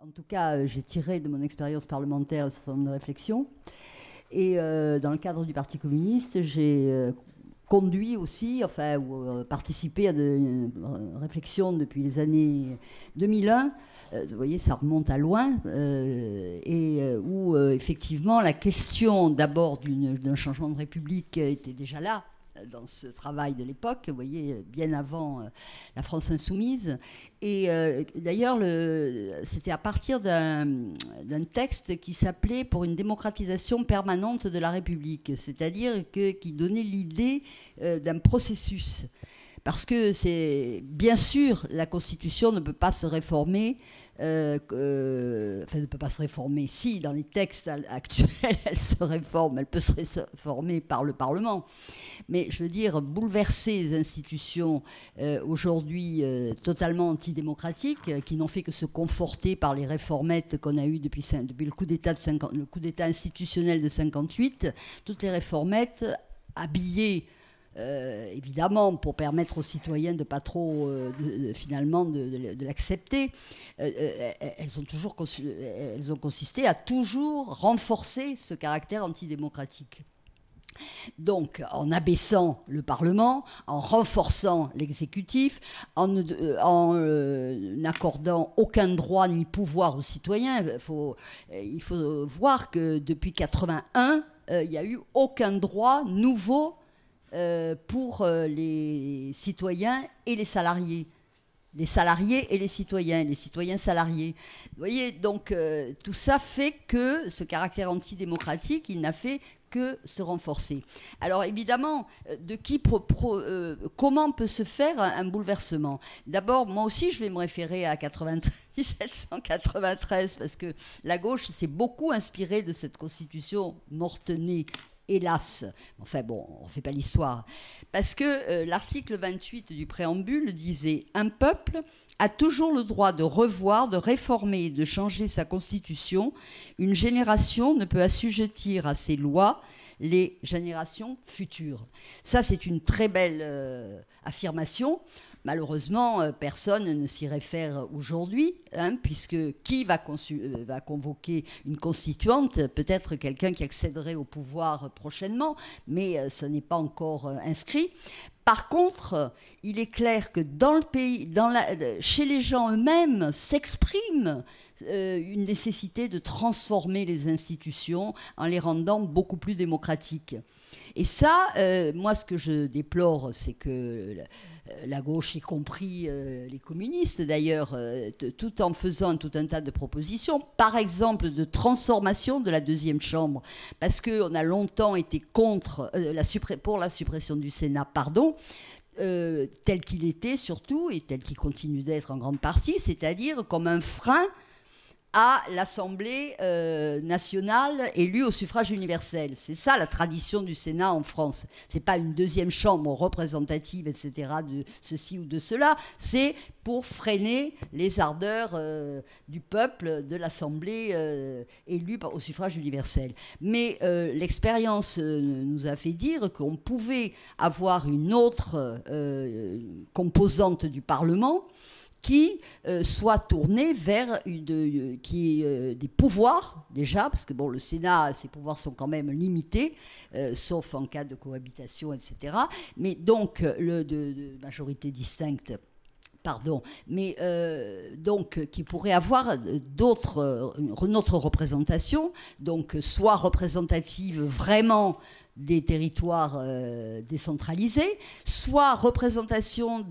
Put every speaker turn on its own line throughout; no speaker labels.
en tout cas, j'ai tiré de mon expérience parlementaire un certain nombre de réflexions. Et dans le cadre du Parti communiste, j'ai conduit aussi, enfin, ou participé à de réflexions depuis les années 2001. Vous voyez, ça remonte à loin, où effectivement la question d'abord d'un changement de république était déjà là dans ce travail de l'époque, vous voyez, bien avant la France insoumise. Et d'ailleurs, c'était à partir d'un texte qui s'appelait « Pour une démocratisation permanente de la République », c'est-à-dire qui donnait l'idée d'un processus. Parce que c'est bien sûr, la Constitution ne peut pas se réformer, ne peut pas se réformer. Si, dans les textes actuels, elle se réforme, elle peut se réformer par le Parlement. Mais je veux dire, bouleverser les institutions aujourd'hui totalement antidémocratiques, qui n'ont fait que se conforter par les réformettes qu'on a eues depuis le coup d'État institutionnel de 58, toutes les réformettes habillées évidemment, pour permettre aux citoyens de pas trop, finalement, de l'accepter, elles ont consisté à toujours renforcer ce caractère antidémocratique. Donc, en abaissant le Parlement, en renforçant l'exécutif, en n'accordant aucun droit ni pouvoir aux citoyens. Il faut voir que depuis 81, il n'y a eu aucun droit nouveau pour les citoyens et les salariés et les citoyens salariés. Vous voyez, donc tout ça fait que ce caractère antidémocratique, il n'a fait que se renforcer. Alors évidemment, comment peut se faire un bouleversement? D'abord, moi aussi, je vais me référer à 1793, parce que la gauche s'est beaucoup inspirée de cette constitution morte-née, hélas. Enfin bon, on ne fait pas l'histoire. Parce que l'article 28 du préambule disait « Un peuple a toujours le droit de revoir, de réformer et de changer sa constitution. Une génération ne peut assujettir à ses lois les générations futures. » Ça, c'est une très belle affirmation. Malheureusement, personne ne s'y réfère aujourd'hui, puisque qui va convoquer une constituante? Peut-être quelqu'un qui accéderait au pouvoir prochainement, mais ce n'est pas encore inscrit. Par contre, il est clair que dans le pays, chez les gens eux-mêmes, s'exprime une nécessité de transformer les institutions en les rendant beaucoup plus démocratiques. Et ça, moi, ce que je déplore, c'est que la gauche, y compris les communistes d'ailleurs, tout en faisant tout un tas de propositions, par exemple de transformation de la deuxième chambre, parce qu'on a longtemps été contre, pour la suppression du Sénat, tel qu'il était surtout, et tel qu'il continue d'être en grande partie, c'est-à-dire comme un frein à l'Assemblée nationale élue au suffrage universel. C'est ça la tradition du Sénat en France. C'est pas une deuxième chambre représentative, etc., de ceci ou de cela. C'est pour freiner les ardeurs du peuple, de l'Assemblée élue au suffrage universel. Mais l'expérience nous a fait dire qu'on pouvait avoir une autre composante du Parlement qui soit tourné vers des pouvoirs, déjà, parce que bon, le Sénat, ses pouvoirs sont quand même limités, sauf en cas de cohabitation, etc. Mais donc, de majorité distincte, mais donc qui pourrait avoir une autre représentation, donc soit représentative vraiment des territoires décentralisés, soit représentation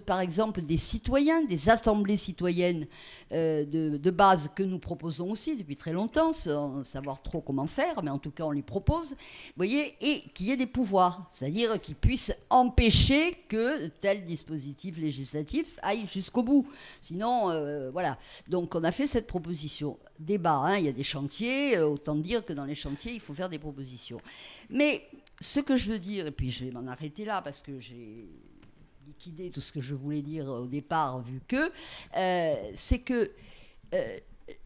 par exemple des citoyens, des assemblées citoyennes de base que nous proposons aussi depuis très longtemps, sans savoir trop comment faire, mais en tout cas on les propose, vous voyez, et qu'il y ait des pouvoirs, c'est-à-dire qu'ils puissent empêcher que tel dispositif législatif aille jusqu'au bout. Sinon, voilà. Donc on a fait cette proposition. Débat, il y a des chantiers, autant dire que dans les chantiers, il faut faire des propositions. Mais ce que je veux dire, et puis je vais m'en arrêter là parce que j'ai liquidé tout ce que je voulais dire au départ, vu que, c'est que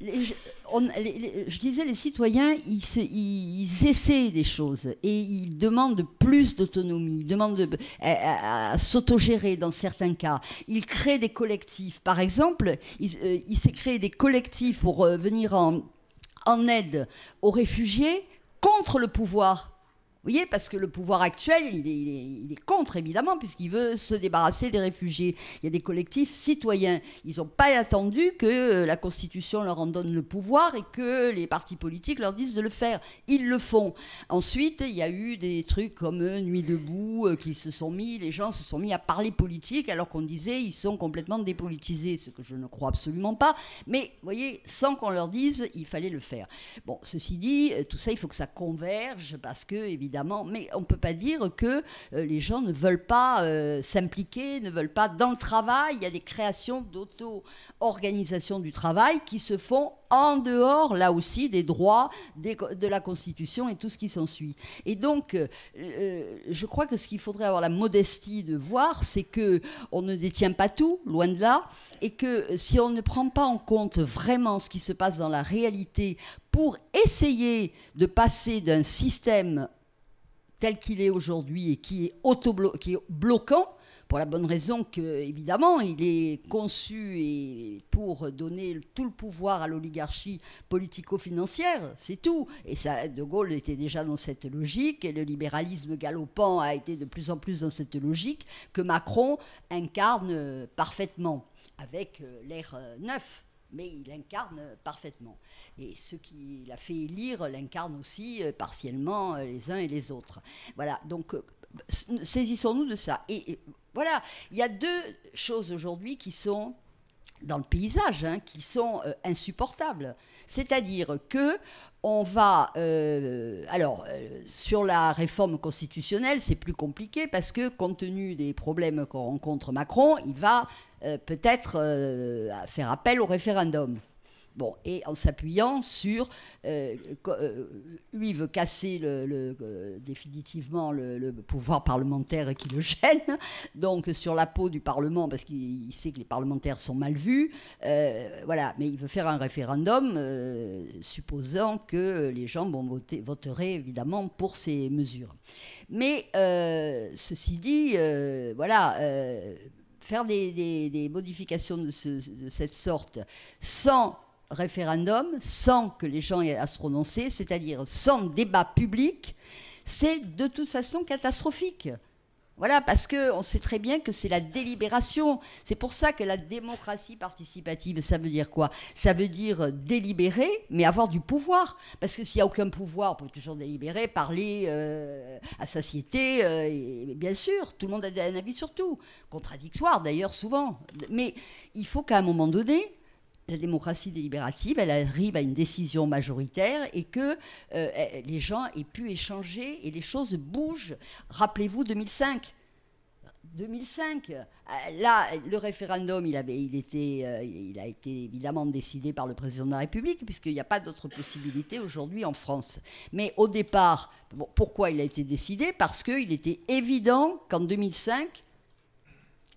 Je disais, les citoyens, ils essaient des choses et ils demandent plus d'autonomie, ils demandent à s'autogérer dans certains cas. Ils créent des collectifs. Par exemple, il s'est créé des collectifs pour venir en aide aux réfugiés contre le pouvoir. Vous voyez, parce que le pouvoir actuel, il est contre, évidemment, puisqu'il veut se débarrasser des réfugiés. Il y a des collectifs citoyens. Ils n'ont pas attendu que la Constitution leur en donne le pouvoir et que les partis politiques leur disent de le faire. Ils le font. Ensuite, il y a eu des trucs comme Nuit debout, les gens se sont mis à parler politique, alors qu'on disait ils sont complètement dépolitisés, ce que je ne crois absolument pas. Mais, vous voyez, sans qu'on leur dise, il fallait le faire. Bon, ceci dit, tout ça, il faut que ça converge, parce que, évidemment, mais on ne peut pas dire que les gens ne veulent pas s'impliquer, ne veulent pas dans le travail. Il y a des créations d'auto-organisation du travail qui se font en dehors, là aussi, des droits de la Constitution et tout ce qui s'ensuit. Et donc, je crois que ce qu'il faudrait avoir la modestie de voir, c'est qu'on ne détient pas tout, loin de là, et que si on ne prend pas en compte vraiment ce qui se passe dans la réalité pour essayer de passer d'un système tel qu'il est aujourd'hui et qui est bloquant, pour la bonne raison qu'évidemment, il est conçu pour donner tout le pouvoir à l'oligarchie politico-financière, c'est tout. Et ça, De Gaulle était déjà dans cette logique, et le libéralisme galopant a été de plus en plus dans cette logique, que Macron incarne parfaitement, avec l'air neuf. Mais il incarne parfaitement. Et ceux qui l'a fait élire l'incarnent aussi partiellement les uns et les autres. Voilà, donc saisissons-nous de ça. Et voilà, il y a deux choses aujourd'hui qui sont dans le paysage, qui sont insupportables. C'est-à-dire que on va... sur la réforme constitutionnelle, c'est plus compliqué parce que, compte tenu des problèmes qu'on rencontre Macron, il va peut-être faire appel au référendum. Bon, et en s'appuyant sur... lui, il veut casser définitivement le pouvoir parlementaire qui le gêne, donc sur la peau du Parlement, parce qu'il sait que les parlementaires sont mal vus. Voilà, mais il veut faire un référendum, supposant que les gens voteraient évidemment pour ces mesures. Mais, ceci dit, voilà... faire des modifications de cette sorte sans référendum, sans que les gens aient à se prononcer, c'est-à-dire sans débat public, c'est de toute façon catastrophique. Voilà, parce qu'on sait très bien que c'est la délibération. C'est pour ça que la démocratie participative, ça veut dire quoi? Ça veut dire délibérer, mais avoir du pouvoir. Parce que s'il n'y a aucun pouvoir, on peut toujours délibérer, parler à satiété, et bien sûr, tout le monde a un avis sur tout. Contradictoire d'ailleurs, souvent. Mais il faut qu'à un moment donné, la démocratie délibérative, elle arrive à une décision majoritaire et que les gens aient pu échanger et les choses bougent. Rappelez-vous 2005. 2005, là, le référendum, il a été évidemment décidé par le président de la République, puisqu'il n'y a pas d'autre possibilité aujourd'hui en France. Mais au départ, pourquoi il a été décidé? Parce qu'il était évident qu'en 2005,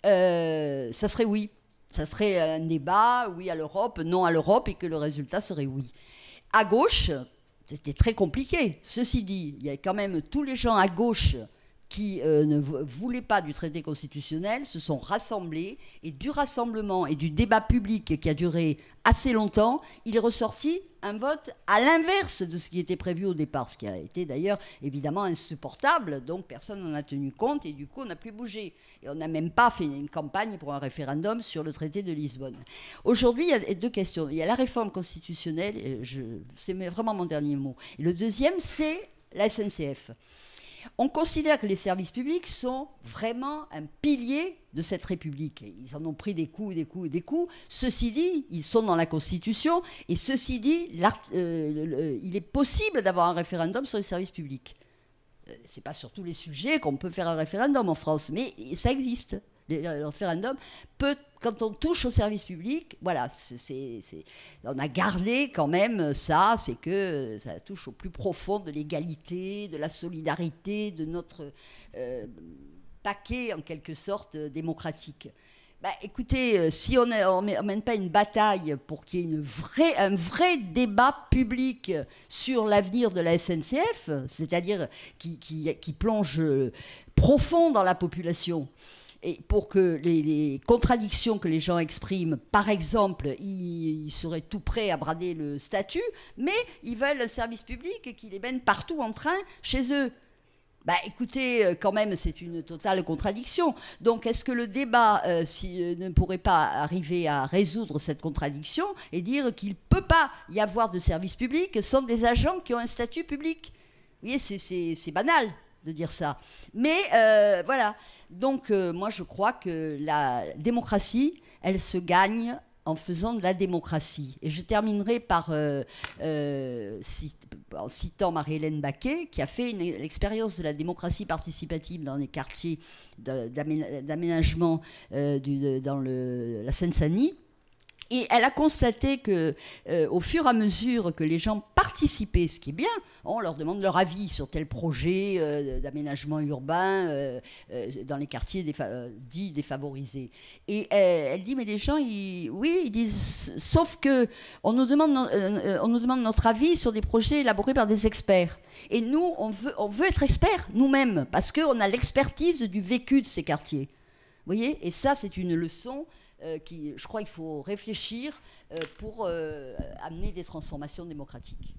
ça serait oui. Ça serait un débat, oui à l'Europe, non à l'Europe, et que le résultat serait oui. À gauche, c'était très compliqué. Ceci dit, il y a quand même tous les gens à gauche qui ne voulaient pas du traité constitutionnel se sont rassemblés, et du rassemblement et du débat public qui a duré assez longtemps, il est ressorti un vote à l'inverse de ce qui était prévu au départ, ce qui a été d'ailleurs évidemment insupportable, donc personne n'en a tenu compte et du coup on n'a plus bougé. Et on n'a même pas fait une campagne pour un référendum sur le traité de Lisbonne. Aujourd'hui, il y a deux questions. Il y a la réforme constitutionnelle, c'est vraiment mon dernier mot. Et le deuxième, c'est la SNCF. On considère que les services publics sont vraiment un pilier de cette République. Ils en ont pris des coups, des coups et des coups. Ceci dit, ils sont dans la Constitution. Et ceci dit, il est possible d'avoir un référendum sur les services publics. Ce n'est pas sur tous les sujets qu'on peut faire un référendum en France, mais ça existe. Le référendum peut, quand on touche au service public, voilà, on a gardé quand même ça, c'est que ça touche au plus profond de l'égalité, de la solidarité, de notre paquet en quelque sorte démocratique. Bah, écoutez, si on ne mène pas une bataille pour qu'il y ait un vrai débat public sur l'avenir de la SNCF, c'est-à-dire qui plonge profond dans la population, et pour que les contradictions que les gens expriment, par exemple, ils seraient tout prêts à brader le statut, mais ils veulent un service public qui les mène partout en train chez eux. Bah, écoutez, quand même, c'est une totale contradiction. Donc, est-ce que le débat ne pourrait pas arriver à résoudre cette contradiction et dire qu'il ne peut pas y avoir de service public sans des agents qui ont un statut public? Vous voyez, c'est banal de dire ça. Mais voilà. Donc, moi, je crois que la démocratie, elle se gagne en faisant de la démocratie. Et je terminerai en citant Marie-Hélène Baquet, qui a fait l'expérience de la démocratie participative dans les quartiers d'aménagement dans la Seine-Saint-Denis. Et elle a constaté que, au fur et à mesure que les gens participaient, ce qui est bien, on leur demande leur avis sur tel projet d'aménagement urbain dans les quartiers dits défavorisés. Et elle dit, mais les gens, ils disent, sauf que on nous demande notre avis sur des projets élaborés par des experts. Et nous, on veut être experts nous-mêmes, parce qu'on a l'expertise du vécu de ces quartiers. Vous voyez? Et ça, c'est une leçon. Je crois qu'il faut réfléchir pour amener des transformations démocratiques.